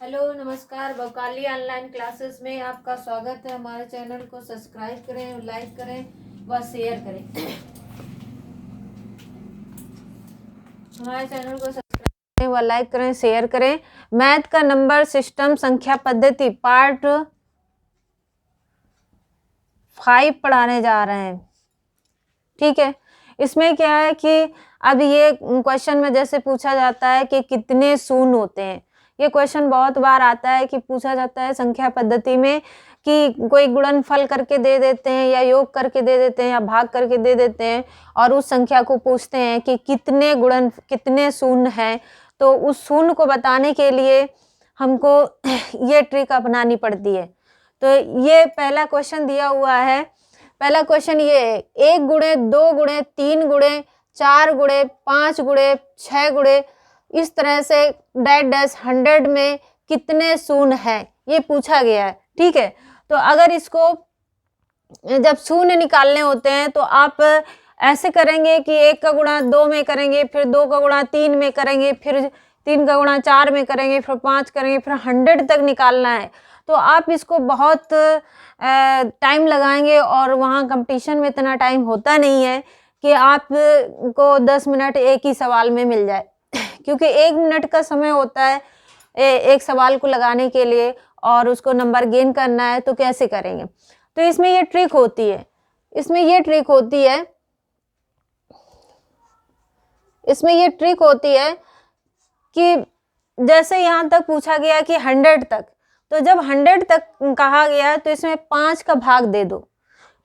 Hello नमस्कार, भोकाली online classes में आपका स्वागत है। हमारे चैनल को सब्सक्राइब करें, लाइक करें व शेयर करें। हमारे चैनल को सब्सक्राइब करें व लाइक करें, शेयर करें। मैथ का नंबर सिस्टम संख्या पद्धति पार्ट 5 पढ़ाने जा रहे हैं। ठीक है, इसमें क्या है कि अब ये क्वेश्चन में जैसे पूछा जाता है कि कितने शून्य होते हैं। ये क्वेश्चन बहुत बार आता है कि पूछा जाता है संख्या पद्धति में कि कोई गुणनफल करके दे देते हैं या योग करके दे देते हैं या भाग करके दे देते हैं और उस संख्या को पूछते हैं कि कितने शून्य हैं। तो उस शून्य को बताने के लिए हमको ये ट्रिक अपनानी पड़ती है। तो ये पहला क्वेश्चन दिया हुआ है। पहला क्वेश्चन ये है, 1 गुणे 2 गुणे 3 गुणे 4 गुणे 5 गुणे 6 गुणे इस तरह से डैश डैश 100 में कितने शून्य हैं, ये पूछा गया है। ठीक है, तो अगर इसको जब शून्य निकालने होते हैं तो आप ऐसे करेंगे कि 1 का गुणा 2 में करेंगे, फिर 2 का गुणा 3 में करेंगे, फिर 3 का गुणा 4 में करेंगे, फिर 5 करेंगे, फिर 100 तक निकालना है। तो आप इसको बहुत टाइम लगाएंगे और वहाँ कंपटीशन में इतना टाइम होता नहीं है कि आपको 10 मिनट एक ही सवाल में मिल जाए क्योंकि 1 मिनट का समय होता है एक सवाल को लगाने के लिए और उसको नंबर गेन करना है। तो कैसे करेंगे? तो इसमें ये ट्रिक होती है, इसमें ये ट्रिक होती है कि जैसे यहाँ तक पूछा गया कि 100 तक, तो जब 100 तक कहा गया तो इसमें 5 का भाग दे दो।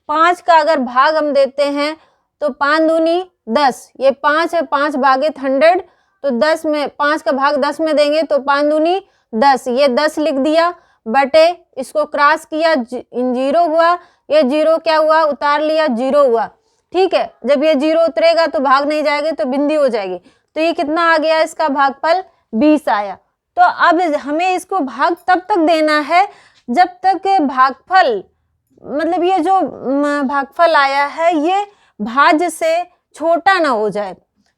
5 का अगर भाग हम देते हैं तो 5 दूनी 10, ये 5 है, 5 भागित 100 तो 10 में 5 का भाग 10 में देंगे तो 5 दूनी 10, ये 10 लिख दिया बटे इसको क्रॉस किया, 0 हुआ, ये 0 क्या हुआ, उतार लिया, 0 हुआ। ठीक है, जब ये 0 उतरेगा तो भाग नहीं जाएगी तो बिंदी हो जाएगी। तो ये कितना आ गया, इसका भागफल 20 आया। तो अब हमें इसको भाग तब तक देना है जब तक भागफल, मतलब ये जो भागफल आया है ये भाज्य से छोटा ना हो जाए।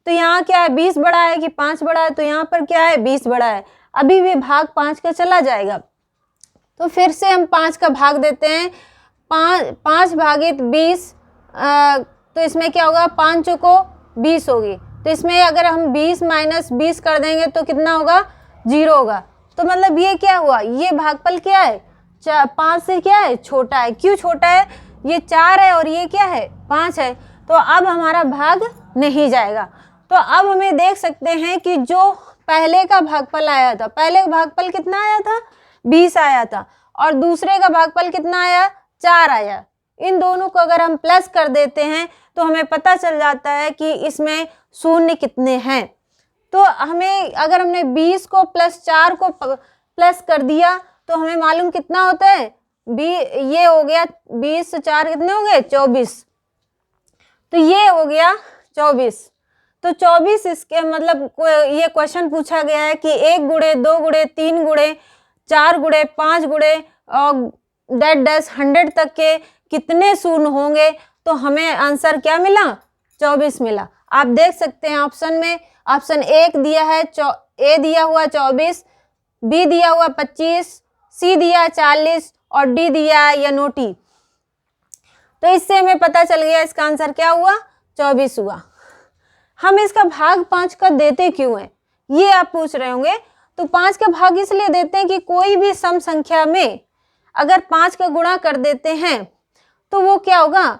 तो यहाँ क्या है, 20 बड़ा है कि 5 बड़ा है, तो यहाँ पर क्या है, 20 बड़ा है। अभी भी भाग 5 का चला जाएगा। तो फिर से हम 5 का भाग देते हैं, 5 भागित 20, तो इसमें क्या होगा, 5 चौको 20 होगी। तो इसमें अगर हम 20 माइनस 20 कर देंगे तो कितना होगा, 0 होगा। तो मतलब ये क्या हुआ, ये भागफल क्या है, 5 से क्या है, छोटा है। क्यों छोटा है, ये 4 है और ये क्या है, 5 है। तो अब हमारा भाग नहीं जाएगा। तो अब हमें देख सकते हैं कि जो पहले का भागफल आया था, पहले का भागफल कितना आया था, 20 आया था, और दूसरे का भागफल कितना आया, 4 आया। इन दोनों को अगर हम प्लस कर देते हैं तो हमें पता चल जाता है कि इसमें शून्य कितने हैं। तो हमें अगर हमने 20 को प्लस 4 को प्लस कर दिया तो हमें मालूम कितना होता है, ये हो गया 20 से 4 कितने हो गए, 24। तो ये हो गया 24। तो 24 इसके मतलब ये क्वेश्चन पूछा गया है कि 1 गुणे 2 गुणे 3 गुणे 4 गुणे 5 गुणे और डैश डैश 100 तक के कितने शून्य होंगे। तो हमें आंसर क्या मिला, 24 मिला। आप देख सकते हैं ऑप्शन में, ऑप्शन 1 दिया है ए दिया हुआ 24, बी दिया हुआ 25, सी दिया 40 और डी दिया या नोटी। तो इससे हमें पता चल गया इसका आंसर क्या हुआ, 24 हुआ। हम इसका भाग 5 का देते क्यों हैं, ये आप पूछ रहे होंगे। तो 5 का भाग इसलिए देते हैं कि कोई भी सम संख्या में अगर 5 का गुणा कर देते हैं तो वो क्या होगा,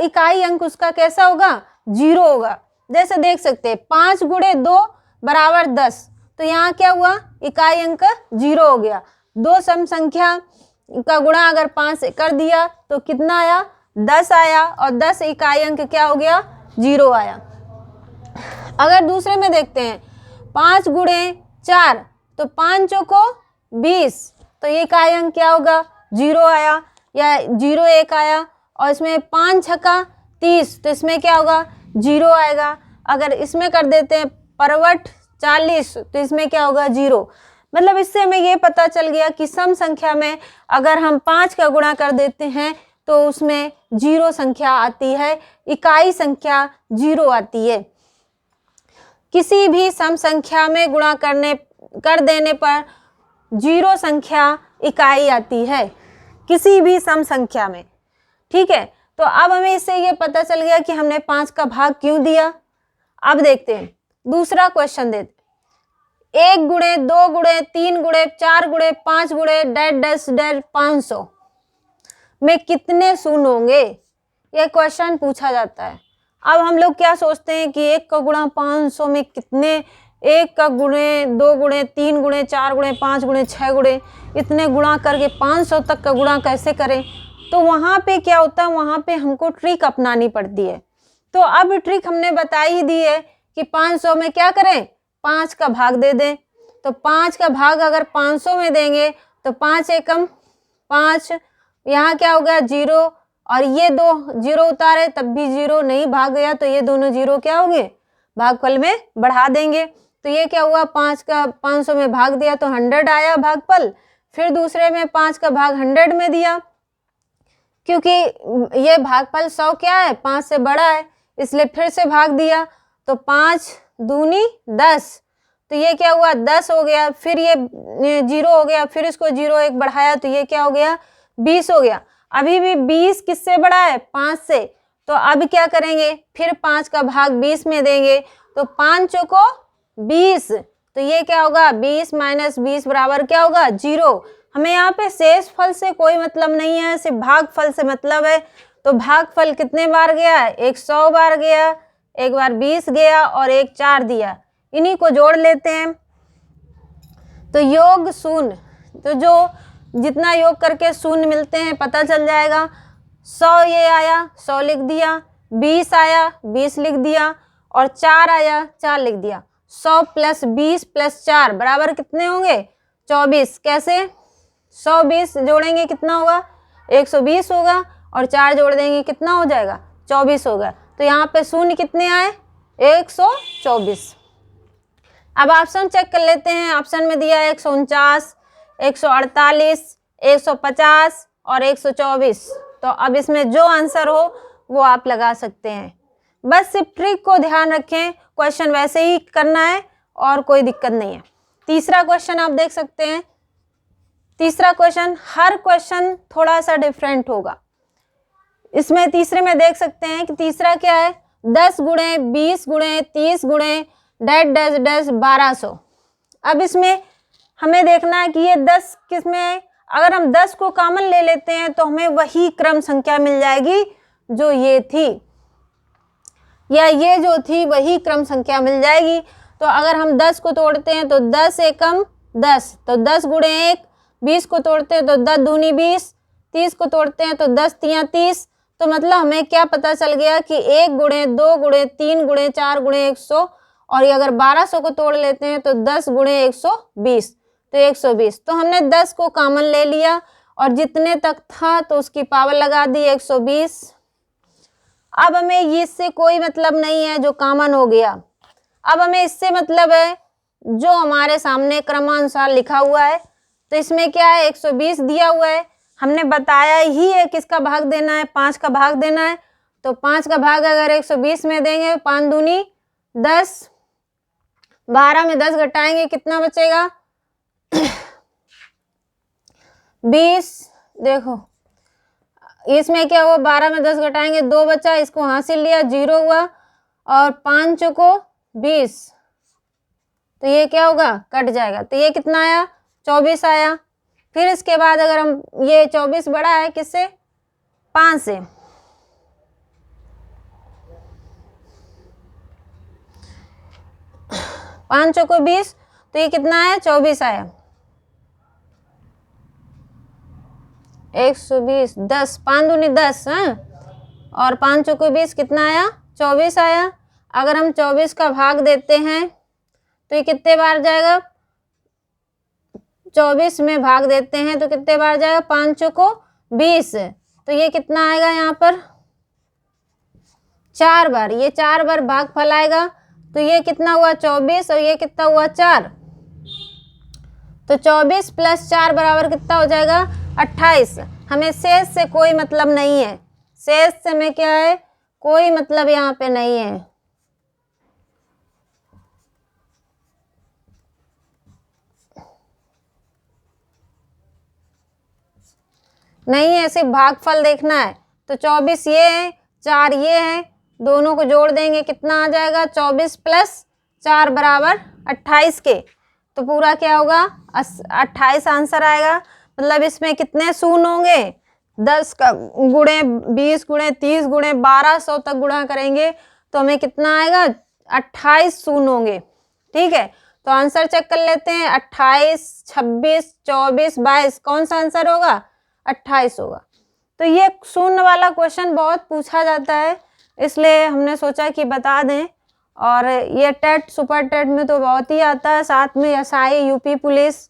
इकाई अंक उसका कैसा होगा, 0 होगा। जैसे देख सकते हैं 5 गुणे 2 बराबर 10, तो यहाँ क्या हुआ, इकाई अंक 0 हो गया। 2 सम संख्या का गुणा अगर 5 से कर दिया तो कितना आया, 10 आया, और 10 इकाई अंक क्या हो गया, 0 आया। अगर दूसरे में देखते हैं 5 गुणे 4, तो 5 चौको 20, तो ये इकाई अंक क्या होगा, 0 आया या 0 1 आया। और इसमें 5 छक्का 30, तो इसमें क्या होगा, 0 आएगा। अगर इसमें कर देते हैं परवट 40, तो इसमें क्या होगा, 0। मतलब इससे हमें ये पता चल गया कि सम संख्या में अगर हम 5 का गुणा कर देते हैं तो उसमें 0 संख्या आती है, इकाई संख्या 0 आती है। किसी भी सम संख्या में गुणा कर देने पर जीरो संख्या इकाई आती है किसी भी सम संख्या में। ठीक है, तो अब हमें इससे ये पता चल गया कि हमने 5 का भाग क्यों दिया। अब देखते हैं दूसरा क्वेश्चन देते, 1 गुणे 2 गुणे 3 गुणे 4 गुणे 5 गुणे डैश डैश डैश 500 में कितने शून्य होंगे, ये क्वेश्चन पूछा जाता है। अब हम लोग क्या सोचते हैं कि 1 का गुणा 500 में कितने, 1 का गुणे 2 गुणे 3 गुणे 4 गुणे 5 गुणे 6 गुणे इतने गुणा करके 500 तक का गुणा कैसे करें। तो वहाँ पे क्या होता है, वहाँ पे हमको ट्रिक अपनानी पड़ती है। तो अब ट्रिक हमने बताई ही दी है कि 500 में क्या करें, 5 का भाग दे दें। तो 5 का भाग अगर 500 में देंगे तो 5 एकम 5, यहाँ क्या हो गया 0, और ये 2 0 उतारे तब भी 0 नहीं भाग गया, तो ये दोनों 0 क्या होंगे, भागफल में बढ़ा देंगे। तो ये क्या हुआ, 5 का 500 में भाग दिया तो 100 आया भागफल। फिर दूसरे में 5 का भाग 100 में दिया, क्योंकि ये भागफल 100 क्या है, 5 से बड़ा है, इसलिए फिर से भाग दिया। तो 5 दूनी 10, तो ये क्या हुआ 10 हो गया। फिर ये 0 हो गया, फिर इसको 0 1 बढ़ाया तो ये क्या हो गया 20 हो गया। अभी भी 20 किससे बड़ा है, 5 से। तो अब क्या करेंगे, फिर 5 का भाग 20 में देंगे, तो 5 चौको 20, तो ये क्या होगा 20 माइनस 20 बराबर क्या होगा 0। हमें यहाँ पे शेष फल से कोई मतलब नहीं है, सिर्फ भागफल से मतलब है। तो भागफल कितने बार गया है, एक 100 बार गया, एक बार 20 गया और एक 4 दिया, इन्हीं को जोड़ लेते हैं। तो योग शून्य, तो जो जितना योग करके शून्य मिलते हैं पता चल जाएगा। 100 ये आया 100 लिख दिया, 20 आया 20 लिख दिया, और 4 आया 4 लिख दिया। 100 प्लस 20 प्लस 4 बराबर कितने होंगे 24। कैसे, 100 20 जोड़ेंगे कितना होगा 120 होगा, और 4 जोड़ देंगे कितना हो जाएगा 24 होगा। तो यहाँ पे शून्य कितने आए 124। अब ऑप्शन चेक कर लेते हैं। ऑप्शन में दिया है 149, 148, 150 और 124। तो अब इसमें जो आंसर हो वो आप लगा सकते हैं। बस सिर्फ ट्रिक को ध्यान रखें, क्वेश्चन वैसे ही करना है और कोई दिक्कत नहीं है। तीसरा क्वेश्चन आप देख सकते हैं। तीसरा क्वेश्चन, हर क्वेश्चन थोड़ा सा डिफरेंट होगा। इसमें तीसरे में देख सकते हैं कि तीसरा क्या है, 10 गुणे 20 गुणे 30 गुणे डैश डैश डैश 1200। अब इसमें हमें देखना है कि ये 10 किस में है। अगर हम 10 को कॉमन ले लेते हैं तो हमें वही क्रम संख्या मिल जाएगी जो ये थी, या ये जो थी वही क्रम संख्या मिल जाएगी। तो अगर हम 10 को तोड़ते हैं तो 10 एकम 10, तो 10 गुणे 1, 20 को तोड़ते हैं तो 10 दूनी 20, 30 को तोड़ते हैं तो 10 तियां 30। तो मतलब हमें क्या पता चल गया कि 1 गुणे 2 गुणे 3 गुणे 4 गुणे 100, और ये अगर 1200 को तोड़ लेते हैं तो 10 गुणे 120, तो 120। तो हमने 10 को कॉमन ले लिया और जितने तक था तो उसकी पावर लगा दी 120। अब हमें इससे कोई मतलब नहीं है जो कॉमन हो गया। अब हमें इससे मतलब है जो हमारे सामने क्रमानुसार लिखा हुआ है। तो इसमें क्या है 120 दिया हुआ है, हमने बताया ही है किसका भाग देना है, 5 का भाग देना है। तो 5 का भाग अगर 120 में देंगे, 5 दूनी 10, 12 में 10 घटाएंगे कितना बचेगा 20। देखो इसमें क्या हुआ, 12 में 10 घटाएंगे 2 बचा, इसको हासिल लिया 0 हुआ, और 5 को 20, तो ये क्या होगा कट जाएगा। तो ये कितना आया 24 आया। फिर इसके बाद अगर हम ये 24 बड़ा है किससे, 5 से, पाँच को 20, तो ये कितना आया 24 आया। 120 10 5 दूनी 10, हाँ, और 5 को 20 कितना आया 24 आया। अगर हम 24 का भाग देते हैं तो ये कितने बार जाएगा, 24 में भाग देते हैं तो कितने बार जाएगा, 5 को 20, तो ये कितना आएगा यहाँ पर 4 बार, ये 4 बार भागफल आएगा। तो ये कितना हुआ 24 और ये कितना हुआ 4, तो 24 प्लस 4 बराबर कितना हो जाएगा 28। हमें शेष से कोई मतलब नहीं है, शेष से हमें क्या है कोई मतलब यहाँ पे नहीं है। नहीं है, सिर्फ भागफल देखना है। तो 24 ये है, 4 ये है, दोनों को जोड़ देंगे कितना आ जाएगा, 24 + 4 बराबर 28 के। तो पूरा क्या होगा, 28 आंसर आएगा। मतलब इसमें कितने शून्य होंगे, 10 का गुणे 20 गुणे 30 गुणे 1200 तक गुणा करेंगे तो हमें कितना आएगा, 28 शून्य होंगे। ठीक है, तो आंसर चेक कर लेते हैं। 28, 26, 24, 22, कौन सा आंसर होगा, 28 होगा। तो ये शून्य वाला क्वेश्चन बहुत पूछा जाता है, इसलिए हमने सोचा कि बता दें। और ये टेट, सुपर टेट में तो बहुत ही आता है, साथ में एसआई, यूपी पुलिस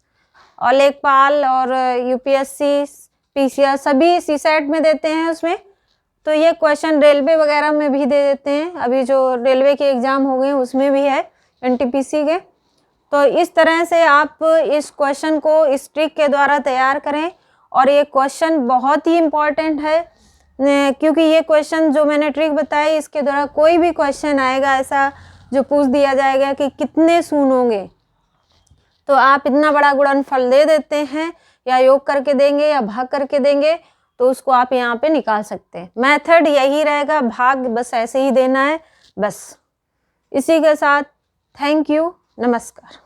और लेखपाल और यूपीएससी, पीसीआर सभी सीसेट में देते हैं उसमें। तो ये क्वेश्चन रेलवे वगैरह में भी दे देते हैं, अभी जो रेलवे के एग्ज़ाम हो गए उसमें भी है, एनटीपीसी के। तो इस तरह से आप इस क्वेश्चन को इस ट्रिक के द्वारा तैयार करें। और ये क्वेश्चन बहुत ही इम्पॉर्टेंट है, क्योंकि ये क्वेश्चन जो मैंने ट्रिक बताई इसके द्वारा कोई भी क्वेश्चन आएगा ऐसा जो पूछ दिया जाएगा कि कितने शून्य होंगे, तो आप इतना बड़ा गुणनफल दे देते हैं या योग करके देंगे या भाग करके देंगे, तो उसको आप यहाँ पे निकाल सकते हैं। मेथड यही रहेगा, भाग बस ऐसे ही देना है बस। इसी के साथ थैंक यू, नमस्कार।